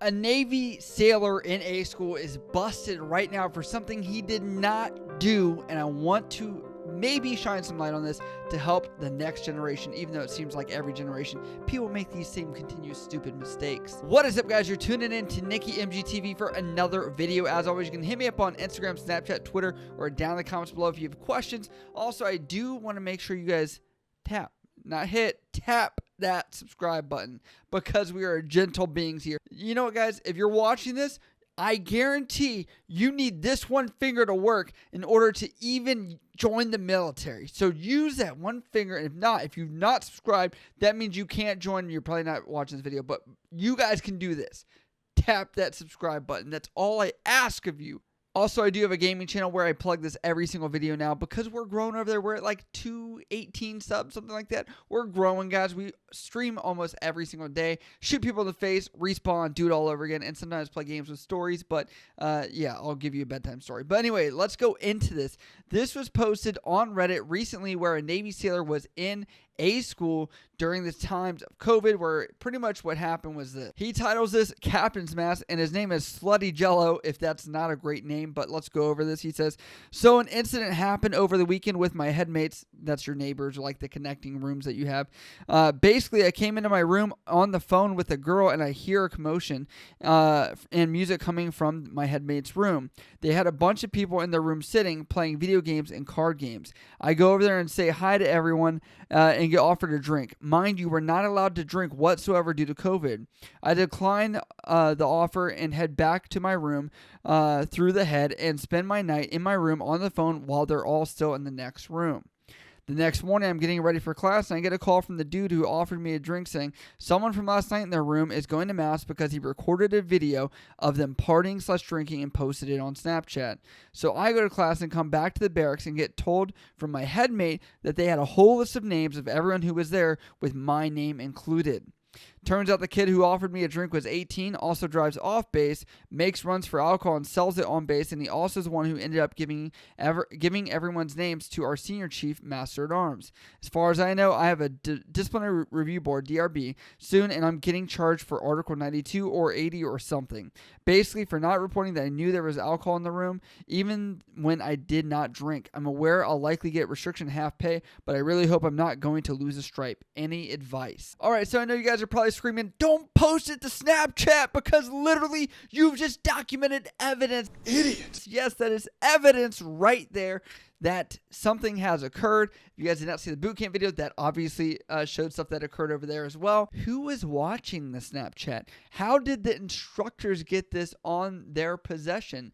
A Navy sailor in A school is busted right now for something he did not do, and I want to maybe shine some light on this to help the next generation, even though it seems like every generation people make these same continuous stupid mistakes. What is up, guys? You're tuning in to NickyMGTV for another video. As always, you can hit me up on Instagram, Snapchat, Twitter, or down in the comments below if you have questions. Also, I do want to make sure you guys tap that subscribe button, because we are gentle beings here. You know what, guys? If you're watching this, I guarantee you need this one finger to work in order to even join the military. So use that one finger. And if you've not subscribed, that means you can't join. You're probably not watching this video, but you guys can do this. Tap that subscribe button. That's all I ask of you. Also, I do have a gaming channel where I plug this every single video now because we're growing over there. We're at like 218 subs, something like that. We're growing, guys. We stream almost every single day, shoot people in the face, respawn, do it all over again, and sometimes play games with stories. But yeah, I'll give you a bedtime story. But anyway, let's go into this. This was posted on Reddit recently where a Navy sailor was in a school during the times of COVID, where pretty much what happened was that he titles this Captain's Mask, and his name is Slutty Jello, if that's not a great name, but let's go over this. He says, so an incident happened over the weekend with my headmates. That's your neighbors, or like the connecting rooms that you have. Basically, I came into my room on the phone with a girl, and I hear a commotion and music coming from my headmate's room. They had a bunch of people in their room sitting, playing video games and card games. I go over there and say hi to everyone and get offered a drink. Mind you, we're not allowed to drink whatsoever due to COVID. I decline the offer and head back to my room through the head and spend my night in my room on the phone while they're all still in the next room. The next morning, I'm getting ready for class, and I get a call from the dude who offered me a drink saying someone from last night in their room is going to mass because he recorded a video of them partying/drinking and posted it on Snapchat. So I go to class and come back to the barracks and get told from my headmate that they had a whole list of names of everyone who was there with my name included. Turns out the kid who offered me a drink was 18, also drives off base, makes runs for alcohol and sells it on base, and he also is the one who ended up giving everyone's names to our senior chief, Master at Arms. As far as I know, I have a disciplinary review board, DRB, soon, and I'm getting charged for Article 92 or 80 or something. Basically, for not reporting that I knew there was alcohol in the room, even when I did not drink. I'm aware I'll likely get restriction half pay, but I really hope I'm not going to lose a stripe. Any advice? All right, so I know you guys are probably screaming, don't post it to Snapchat because literally you've just documented evidence. Idiots. Yes, that is evidence right there that something has occurred. If you guys did not see the boot camp video, that obviously showed stuff that occurred over there as well. Who was watching the Snapchat? How did the instructors get this on their possession?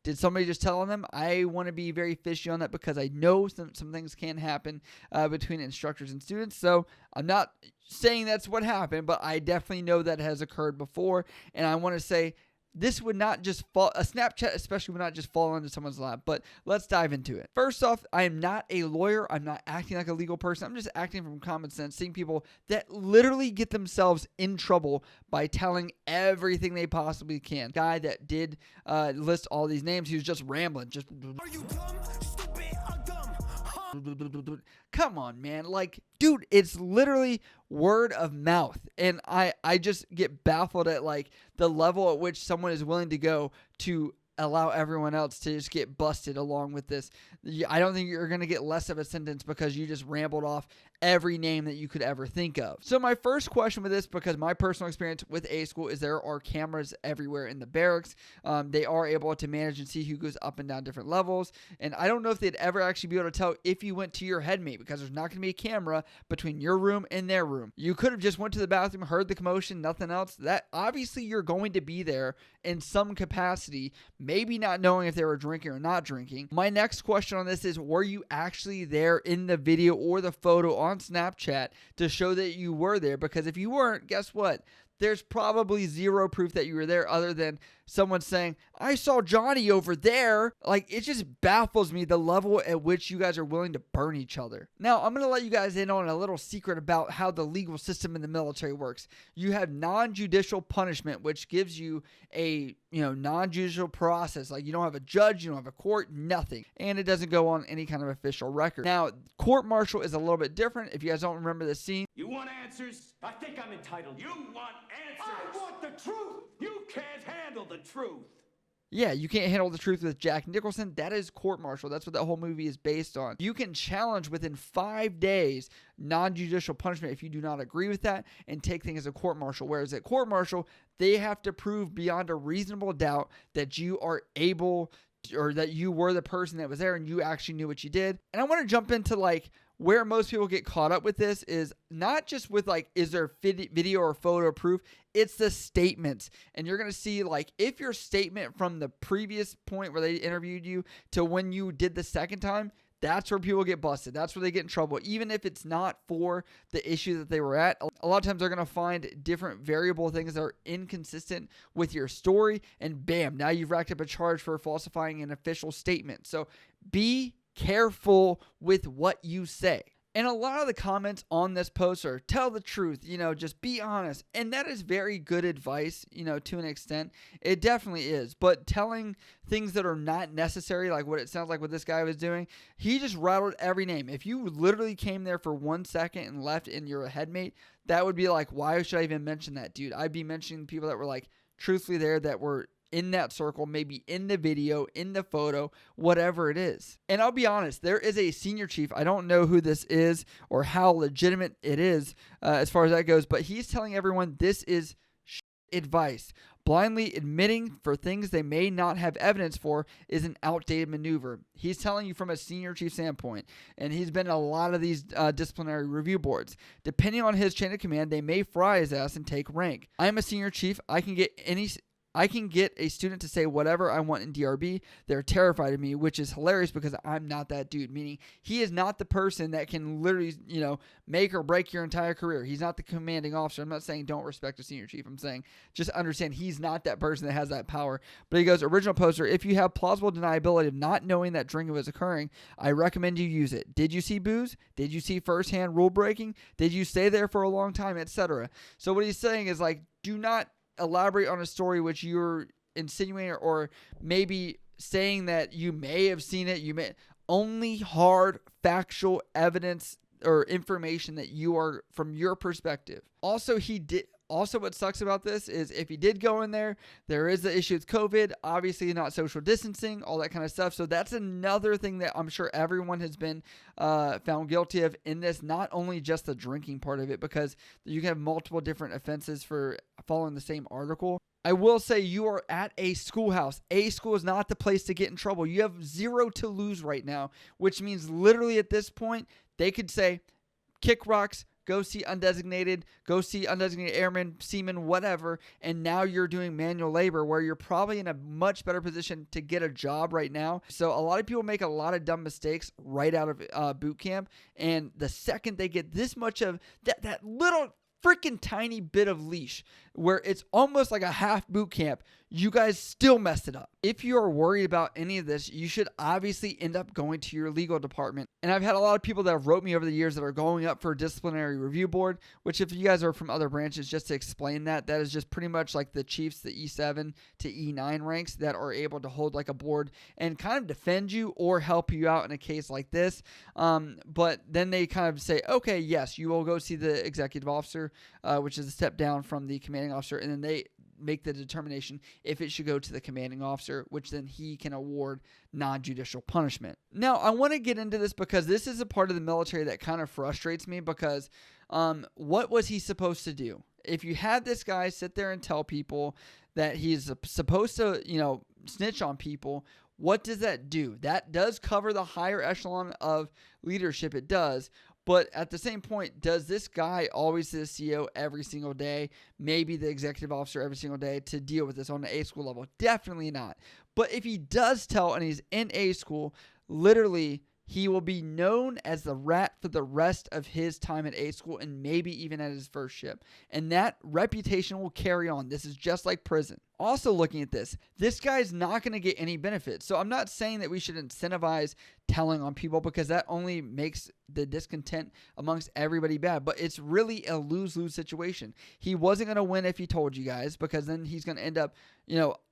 Did somebody just tell them? I want to be very fishy on that because I know some things can happen between instructors and students. So I'm not saying that's what happened, but I definitely know that has occurred before. And I want to say this would not just fall, a Snapchat especially would not just fall into someone's lap, but let's dive into it. First off, I am not a lawyer. I'm not acting like a legal person. I'm just acting from common sense, seeing people that literally get themselves in trouble by telling everything they possibly can. Guy that did list all these names, he was just rambling. Just, are you dumb, stupid, or dumb? Huh? Come on, man. Like, dude, it's literally word of mouth. And I just get baffled at like the level at which someone is willing to go to allow everyone else to just get busted along with this. I don't think you're going to get less of a sentence because you just rambled off every name that you could ever think of. So my first question with this, because my personal experience with A school is there are cameras everywhere in the barracks. They are able to manage and see who goes up and down different levels. And I don't know if they'd ever actually be able to tell if you went to your headmate, because there's not going to be a camera between your room and their room. You could have just went to the bathroom, heard the commotion, nothing else. That obviously you're going to be there in some capacity, maybe not knowing if they were drinking or not drinking. My next question on this is, were you actually there in the video or the photo on Snapchat to show that you were there? Because if you weren't, guess what? There's probably zero proof that you were there other than someone saying, I saw Johnny over there. Like, it just baffles me the level at which you guys are willing to burn each other. Now, I'm going to let you guys in on a little secret about how the legal system in the military works. You have non-judicial punishment, which gives you a, non-judicial process. Like, you don't have a judge, you don't have a court, nothing. And it doesn't go on any kind of official record. Now, court-martial is a little bit different. If you guys don't remember the scene. You want answers? I think I'm entitled. You want answers? I want the truth. You truth. Yeah, you can't handle the truth with Jack Nicholson. That is court-martial. That's what that whole movie is based on. You can challenge within 5 days non-judicial punishment if you do not agree with that and take things as a court-martial. Whereas at court-martial, they have to prove beyond a reasonable doubt that you are able or that you were the person that was there and you actually knew what you did. And I want to jump into like where most people get caught up with this is not just with like, is there video or photo proof? It's the statements. And you're going to see like if your statement from the previous point where they interviewed you to when you did the second time, that's where people get busted. That's where they get in trouble. Even if it's not for the issue that they were at, a lot of times they're going to find different variable things that are inconsistent with your story. And bam, now you've racked up a charge for falsifying an official statement. So be careful with what you say. And a lot of the comments on this post are tell the truth, just be honest. And that is very good advice, to an extent. It definitely is. But telling things that are not necessary, like what it sounds like what this guy was doing, he just rattled every name. If you literally came there for 1 second and left and you're a headmate, that would be like, why should I even mention that, dude? I'd be mentioning people that were like truthfully there that were in that circle, maybe in the video, in the photo, whatever it is. And I'll be honest, there is a senior chief. I don't know who this is or how legitimate it is as far as that goes, but he's telling everyone this is advice. Blindly admitting for things they may not have evidence for is an outdated maneuver. He's telling you from a senior chief standpoint, and he's been in a lot of these disciplinary review boards. Depending on his chain of command, they may fry his ass and take rank. I'm a senior chief. I can get a student to say whatever I want in DRB. They're terrified of me, which is hilarious because I'm not that dude. Meaning he is not the person that can literally, make or break your entire career. He's not the commanding officer. I'm not saying don't respect a senior chief. I'm saying just understand he's not that person that has that power. But he goes, original poster, if you have plausible deniability of not knowing that drinking was occurring, I recommend you use it. Did you see booze? Did you see firsthand rule breaking? Did you stay there for a long time, etc.? So what he's saying is like, do not elaborate on a story which you're insinuating or maybe saying that you may have seen it. You may only hard factual evidence or information that you are from your perspective. Also, what sucks about this is if he did go in there, there is the issue with COVID, obviously not social distancing, all that kind of stuff. So that's another thing that I'm sure everyone has been found guilty of in this, not only just the drinking part of it, because you can have multiple different offenses for following the same article. I will say you are at a schoolhouse. A school is not the place to get in trouble. You have zero to lose right now, which means literally at this point, they could say, kick rocks, go see undesignated airmen, seamen, whatever, and now you're doing manual labor where you're probably in a much better position to get a job right now. So a lot of people make a lot of dumb mistakes right out of boot camp, and the second they get this much of that little freaking tiny bit of leash where it's almost like a half boot camp, you guys still messed it up. If you are worried about any of this, you should obviously end up going to your legal department. And I've had a lot of people that have wrote me over the years that are going up for a disciplinary review board, which if you guys are from other branches, just to explain that is just pretty much like the chiefs, the E7 to E9 ranks that are able to hold like a board and kind of defend you or help you out in a case like this. But then they kind of say, okay, yes, you will go see the executive officer, which is a step down from the commanding officer, and then they make the determination if it should go to the commanding officer, which then he can award non-judicial punishment. Now, I want to get into this because this is a part of the military that kind of frustrates me because what was he supposed to do? If you had this guy sit there and tell people that he's supposed to, snitch on people, what does that do? That does cover the higher echelon of leadership. It does. But at the same point, does this guy always see the CEO every single day, maybe the executive officer every single day to deal with this on the A school level? Definitely not. But if he does tell and he's in A school, literally he will be known as the rat for the rest of his time at A school and maybe even at his first ship. And that reputation will carry on. This is just like prison. Also looking at this guy's not going to get any benefits. So I'm not saying that we should incentivize telling on people because that only makes the discontent amongst everybody bad. But it's really a lose-lose situation. He wasn't going to win if he told you guys because then he's going to end up,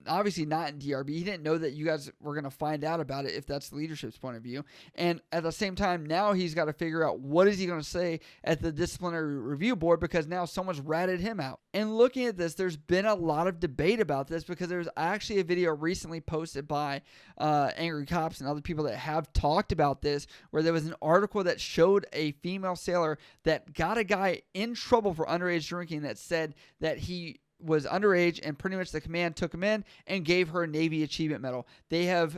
obviously not in DRB. He didn't know that you guys were going to find out about it if that's the leadership's point of view. And at the same time, now he's got to figure out what is he going to say at the disciplinary review board because now someone's ratted him out. And looking at this, there's been a lot of debate about this because there's actually a video recently posted by Angry Cops and other people that have talked about this, where there was an article that showed a female sailor that got a guy in trouble for underage drinking, that said that he was underage, and pretty much the command took him in and gave her a Navy Achievement Medal. They have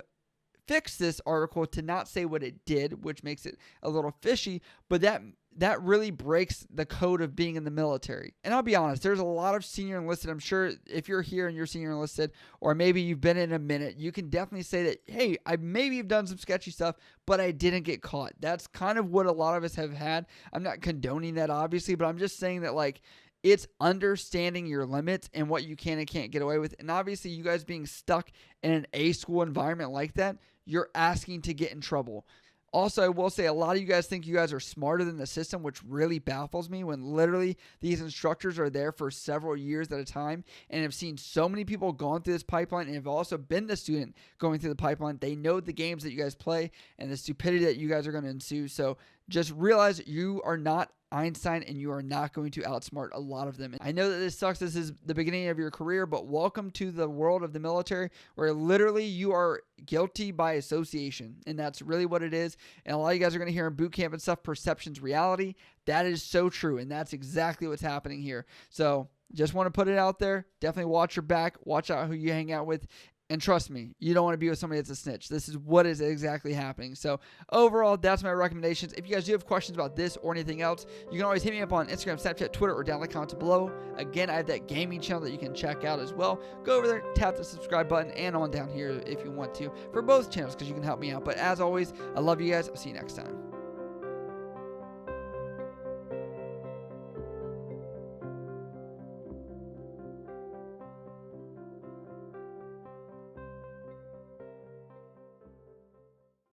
fixed this article to not say what it did, which makes it a little fishy, but that really breaks the code of being in the military. And I'll be honest, there's a lot of senior enlisted. I'm sure if you're here and you're senior enlisted, or maybe you've been in a minute, you can definitely say that, hey, I maybe have done some sketchy stuff, but I didn't get caught. That's kind of what a lot of us have had. I'm not condoning that, obviously, but I'm just saying that, like, it's understanding your limits and what you can and can't get away with. And obviously, you guys being stuck in an A-school environment like that, you're asking to get in trouble. Also, I will say a lot of you guys think you guys are smarter than the system, which really baffles me, when literally these instructors are there for several years at a time and have seen so many people going through this pipeline and have also been the student going through the pipeline. They know the games that you guys play and the stupidity that you guys are going to ensue. So just realize you are not Einstein and you are not going to outsmart a lot of them. I know that this sucks. This is the beginning of your career, but welcome to the world of the military, where literally you are guilty by association. And that's really what it is. And a lot of you guys are going to hear in boot camp and stuff, perception's reality. That is so true. And that's exactly what's happening here. So just want to put it out there. Definitely watch your back. Watch out who you hang out with. And trust me, you don't want to be with somebody that's a snitch. This is what is exactly happening. So overall, that's my recommendations. If you guys do have questions about this or anything else, you can always hit me up on Instagram, Snapchat, Twitter, or down in the comments below. Again, I have that gaming channel that you can check out as well. Go over there, tap the subscribe button, and on down here if you want to for both channels, because you can help me out. But as always, I love you guys. I'll see you next time.